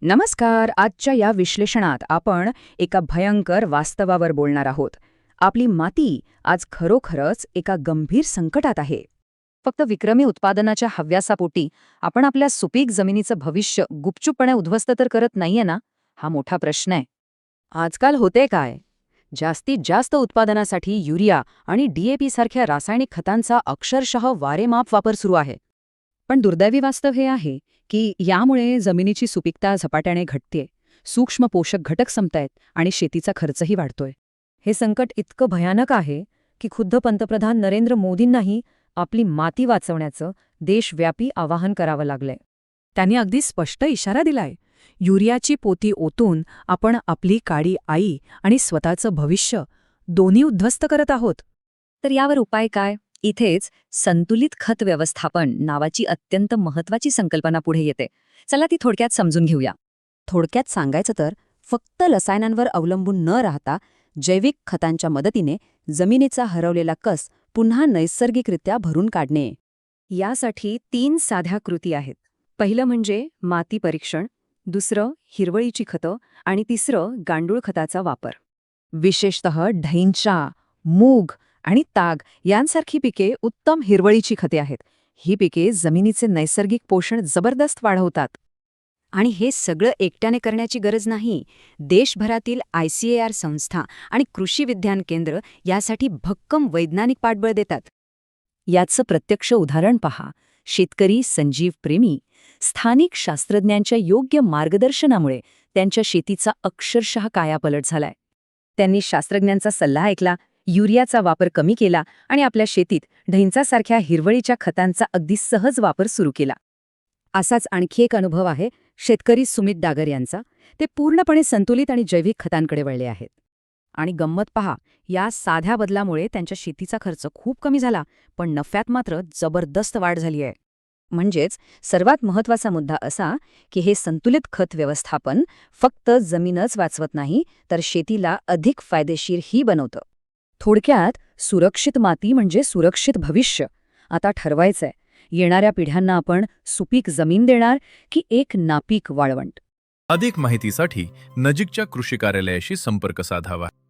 नमस्कार. आजच्या या विश्लेषणात आपण एका भयंकर वास्तवावर बोलणार आहोत. आपली माती आज खरोखरच एका गंभीर संकटात आहे. फक्त विक्रमी उत्पादनाच्या हव्यासापोटी आपण आपल्या सुपीक जमिनीचं भविष्य गुपचूपपणे उद्ध्वस्त तर करत नाहीये ना, हा मोठा प्रश्न आहे. आजकाल होते काय? जास्तीत जास्त उत्पादनासाठी युरिया आणि DAP सारख्या रासायनिक खतांचा अक्षरशः वारेमाप वापर सुरू आहे. पण दुर्दैवी वास्तव हे आहे की यामुळे जमिनीची सुपीकता झपाट्याने घटतेय, सूक्ष्म पोषक घटक संपतायत आणि शेतीचा खर्चही वाढतोय. हे संकट इतकं भयानक आहे की खुद्द पंतप्रधान नरेंद्र मोदींनाही आपली माती वाचवण्याचं देशव्यापी आवाहन करावं लागलंय. त्यांनी अगदी स्पष्ट इशारा दिलाय, युरियाची पोती ओतून आपण आपली काळी आई आणि स्वतःचं भविष्य दोन्ही उद्ध्वस्त करत आहोत. तर यावर उपाय काय? इथेच संतुलित खत व्यवस्थापन नावाची अत्यंत महत्वाची संकल्पना पुढे येते. चला ती थोडक्यात समजून घेऊया. थोडक्यात सांगायचं तर फक्त रसायनांवर अवलंबून न राहता जैविक खतांच्या मदतीने जमिनीचा हरवलेला कस पुन्हा नैसर्गिकरित्या भरून काढणे. यासाठी 3 साध्या कृती आहेत. पहिलं म्हणजे माती परीक्षण, दुसरं हिरवळीची खतं आणि तिसरं गांडूळ खताचा वापर. विशेषतः ढैंचा, मूग आणि ताग यांसारखी पिके उत्तम हिरवळीची खते आहेत. ही पिके जमिनीचे नैसर्गिक पोषण जबरदस्त वाढवतात. आणि हे सगळं एकट्याने करण्याची गरज नाही. देशभरातील ICAR संस्था आणि कृषी विज्ञान केंद्र यासाठी भक्कम वैज्ञानिक पाठबळ देतात. याचं प्रत्यक्ष उदाहरण पहा. शेतकरी संजीव प्रेमी स्थानिक शास्त्रज्ञांच्या योग्य मार्गदर्शनामुळे त्यांच्या शेतीचा अक्षरशः कायापालट झालाय. त्यांनी शास्त्रज्ञांचा सल्ला ऐकला, युरियाचा वापर कमी केला आणि आपल्या शेतीत ढैंचासारख्या हिरवळीच्या खतांचा अगदी सहज वापर सुरू केला. असाच आणखी एक अनुभव आहे शेतकरी सुमित डागर यांचा. ते पूर्णपणे संतुलित आणि जैविक खतांकडे वळले आहेत. आणि गंमत पहा, या साध्या बदलामुळे त्यांच्या शेतीचा खर्च खूप कमी झाला, पण नफ्यात मात्र जबरदस्त वाढ झाली आहे. म्हणजेच सर्वात महत्त्वाचा मुद्दा असा की हे संतुलित खत व्यवस्थापन फक्त जमीनच वाचवत नाही, तर शेतीला अधिक फायदेशीरही बनवतं. थोडक्यात सुरक्षित माती म्हणजे सुरक्षित भविष्य. आता ठरवायचंय, येणाऱ्या पिढ्यांना आपण सुपीक जमीन देणार की एक नापीक वाळवंट. अधिक माहितीसाठी नजीकच्या कृषी कार्यालयाशी संपर्क साधावा.